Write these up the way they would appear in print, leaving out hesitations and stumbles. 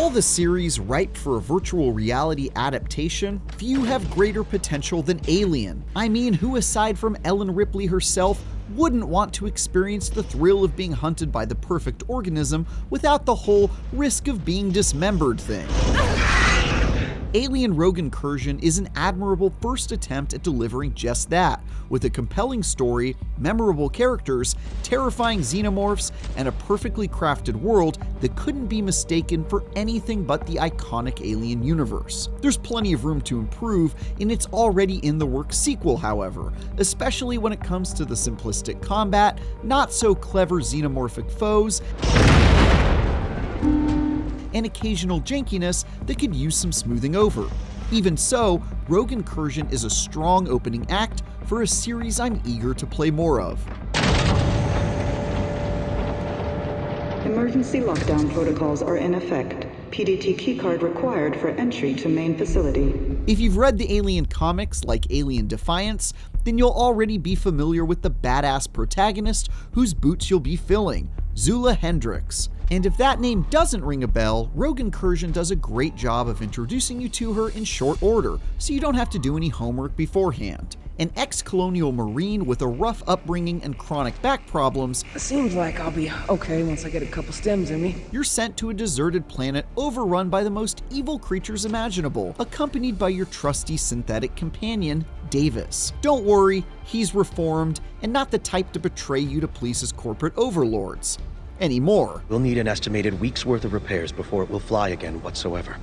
call the series ripe for a virtual reality adaptation, few have greater potential than Alien. I mean, who aside from Ellen Ripley herself wouldn't want to experience the thrill of being hunted by the perfect organism without the whole risk of being dismembered thing? Alien Rogue Incursion is an admirable first attempt at delivering just that, with a compelling story, memorable characters, terrifying xenomorphs, and a perfectly crafted world that couldn't be mistaken for anything but the iconic Alien universe. There's plenty of room to improve in its already in the works sequel, however, especially when it comes to the simplistic combat, not so clever xenomorphic foes, and occasional jankiness that could use some smoothing over. Even so, Rogue Incursion is a strong opening act for a series I'm eager to play more of. Emergency lockdown protocols are in effect. PDT keycard required for entry to main facility. If you've read the Alien comics like Alien Defiance, then you'll already be familiar with the badass protagonist whose boots you'll be filling, Zula Hendricks. And if that name doesn't ring a bell, Rogue Incursion does a great job of introducing you to her in short order, so you don't have to do any homework beforehand. An ex-colonial Marine with a rough upbringing and chronic back problems, Seems like I'll be okay once I get a couple stems in me. you're sent to a deserted planet overrun by the most evil creatures imaginable, accompanied by your trusty synthetic companion, Davis. Don't worry, he's reformed and not the type to betray you to please his corporate overlords. Anymore. We'll need an estimated week's worth of repairs before it will fly again whatsoever.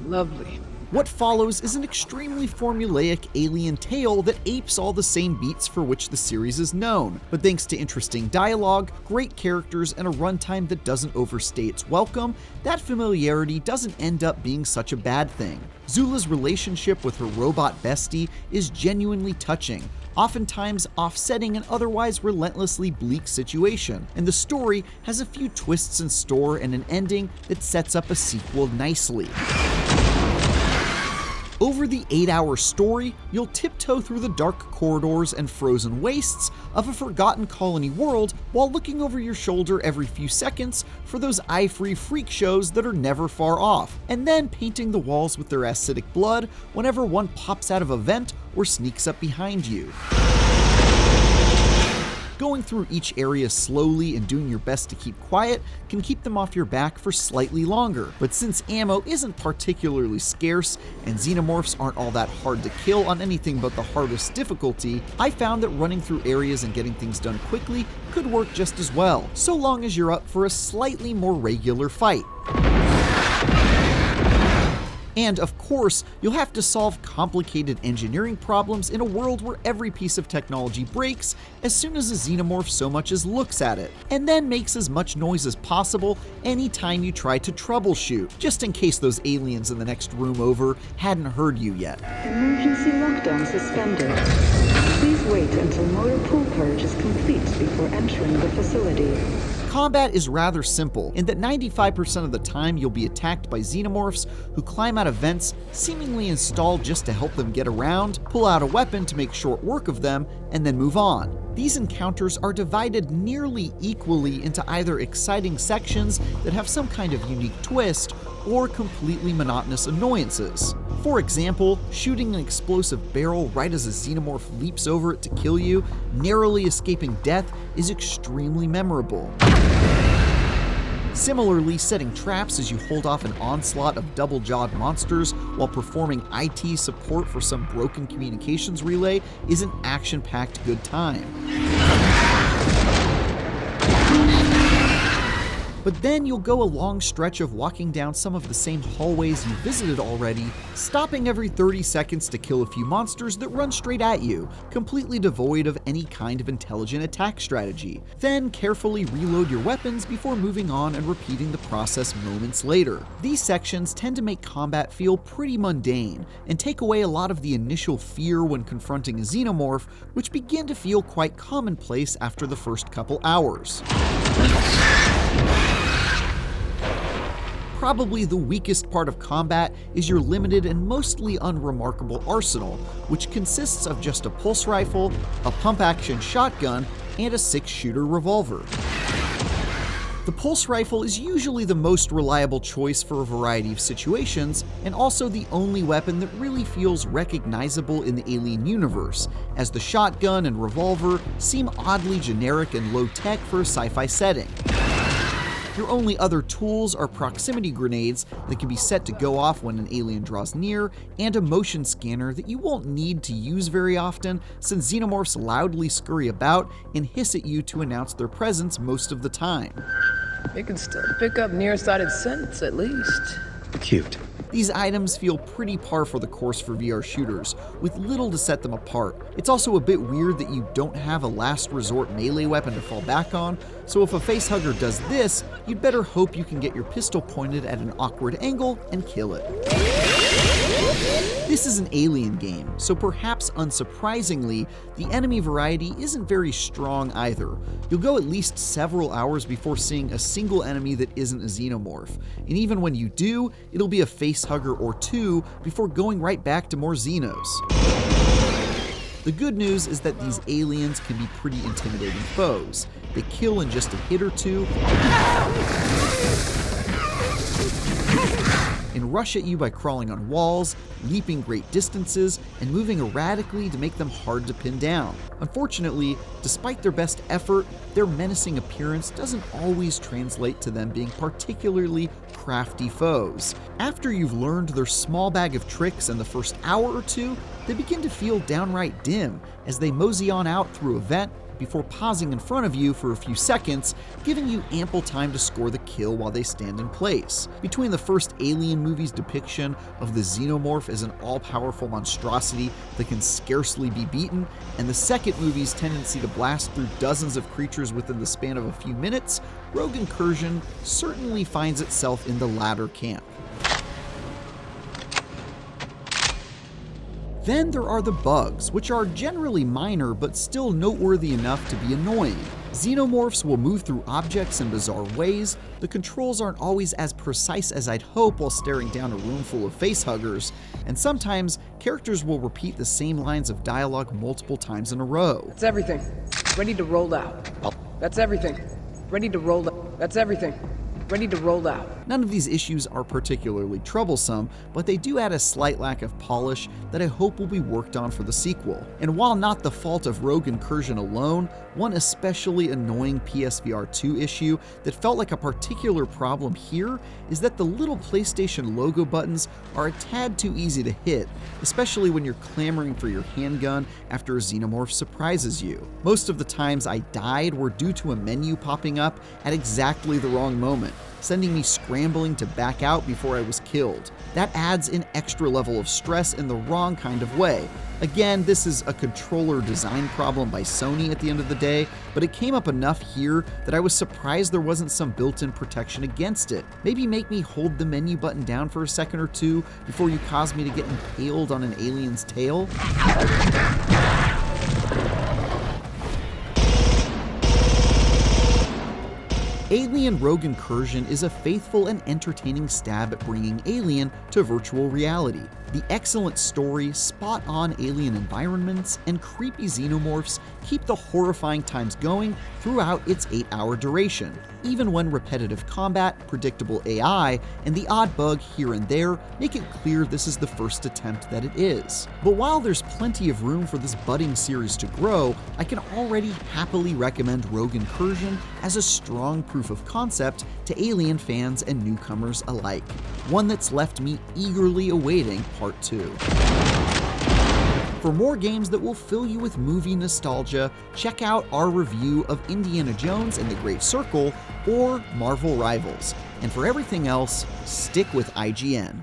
Lovely. What follows is an extremely formulaic alien tale that apes all the same beats for which the series is known, but thanks to interesting dialogue, great characters, and a runtime that doesn't overstay its welcome, that familiarity doesn't end up being such a bad thing. Zula's relationship with her robot bestie is genuinely touching, oftentimes offsetting an otherwise relentlessly bleak situation, and the story has a few twists in store and an ending that sets up a sequel nicely. Over the 8-hour story, you'll tiptoe through the dark corridors and frozen wastes of a forgotten colony world while looking over your shoulder every few seconds for those eye-free freak shows that are never far off, and then painting the walls with their acidic blood whenever one pops out of a vent or sneaks up behind you. Going through each area slowly and doing your best to keep quiet can keep them off your back for slightly longer, but since ammo isn't particularly scarce and xenomorphs aren't all that hard to kill on anything but the hardest difficulty, I found that running through areas and getting things done quickly could work just as well, so long as you're up for a slightly more regular fight. And of course, you'll have to solve complicated engineering problems in a world where every piece of technology breaks as soon as a xenomorph so much as looks at it, and then makes as much noise as possible anytime you try to troubleshoot, just in case those aliens in the next room over hadn't heard you yet. Emergency lockdown suspended. Please wait until motor pool purge is complete before entering the facility. Combat is rather simple, in that 95% of the time you'll be attacked by xenomorphs who climb out of vents seemingly installed just to help them get around, pull out a weapon to make short work of them, and then move on. These encounters are divided nearly equally into either exciting sections that have some kind of unique twist, or completely monotonous annoyances. For example, shooting an explosive barrel right as a xenomorph leaps over it to kill you, narrowly escaping death, is extremely memorable. Similarly, setting traps as you hold off an onslaught of double-jawed monsters while performing IT support for some broken communications relay is an action-packed good time. But then you'll go a long stretch of walking down some of the same hallways you visited already, stopping every 30 seconds to kill a few monsters that run straight at you, completely devoid of any kind of intelligent attack strategy. Then carefully reload your weapons before moving on and repeating the process moments later. These sections tend to make combat feel pretty mundane, and take away a lot of the initial fear when confronting a xenomorph, which begin to feel quite commonplace after the first couple hours. Probably the weakest part of combat is your limited and mostly unremarkable arsenal, which consists of just a pulse rifle, a pump-action shotgun, and a 6-shooter revolver. The pulse rifle is usually the most reliable choice for a variety of situations, and also the only weapon that really feels recognizable in the Alien universe, as the shotgun and revolver seem oddly generic and low-tech for a sci-fi setting. Your only other tools are proximity grenades that can be set to go off when an alien draws near, and a motion scanner that you won't need to use very often since Xenomorphs loudly scurry about and hiss at you to announce their presence most of the time. They can still pick up nearsighted scents, at least. Cute. These items feel pretty par for the course for VR shooters, with little to set them apart. It's also a bit weird that you don't have a last resort melee weapon to fall back on, so if a facehugger does this, you'd better hope you can get your pistol pointed at an awkward angle and kill it. This is an Alien game, so perhaps unsurprisingly, the enemy variety isn't very strong either. You'll go at least several hours before seeing a single enemy that isn't a Xenomorph, and even when you do, it'll be a facehugger or two before going right back to more Xenos. The good news is that these aliens can be pretty intimidating foes. They kill in just a hit or two, and rush at you by crawling on walls, leaping great distances, and moving erratically to make them hard to pin down. Unfortunately, despite their best effort, their menacing appearance doesn't always translate to them being particularly crafty foes. After you've learned their small bag of tricks in the first hour or two, they begin to feel downright dim as they mosey on out through a vent before pausing in front of you for a few seconds, giving you ample time to score the kill while they stand in place. Between the first Alien movie's depiction of the Xenomorph as an all-powerful monstrosity that can scarcely be beaten, and the second movie's tendency to blast through dozens of creatures within the span of a few minutes, Rogue Incursion certainly finds itself in the latter camp. Then there are the bugs, which are generally minor but still noteworthy enough to be annoying. Xenomorphs will move through objects in bizarre ways, the controls aren't always as precise as I'd hope while staring down a room full of facehuggers, and sometimes characters will repeat the same lines of dialogue multiple times in a row. That's everything. Ready to roll out. That's everything. Ready to roll out. That's everything. Ready to roll out. None of these issues are particularly troublesome, but they do add a slight lack of polish that I hope will be worked on for the sequel. And while not the fault of Rogue Incursion alone, one especially annoying PSVR 2 issue that felt like a particular problem here is that the little PlayStation logo buttons are a tad too easy to hit, especially when you're clamoring for your handgun after a Xenomorph surprises you. Most of the times I died were due to a menu popping up at exactly the wrong moment, sending me scrambling to back out before I was killed. That adds an extra level of stress in the wrong kind of way. Again, this is a controller design problem by Sony at the end of the day, but it came up enough here that I was surprised there wasn't some built-in protection against it. Maybe make me hold the menu button down for a second or two before you cause me to get impaled on an alien's tail. Alien Rogue Incursion is a faithful and entertaining stab at bringing Alien to virtual reality. The excellent story, spot-on alien environments, and creepy xenomorphs keep the horrifying times going throughout its 8-hour duration, even when repetitive combat, predictable AI, and the odd bug here and there make it clear this is the first attempt that it is. But while there's plenty of room for this budding series to grow, I can already happily recommend Rogue Incursion as a strong proof of concept to Alien fans and newcomers alike, one that's left me eagerly awaiting Part 2. For more games that will fill you with movie nostalgia, check out our review of Indiana Jones and the Great Circle or Marvel Rivals. And for everything else, stick with IGN.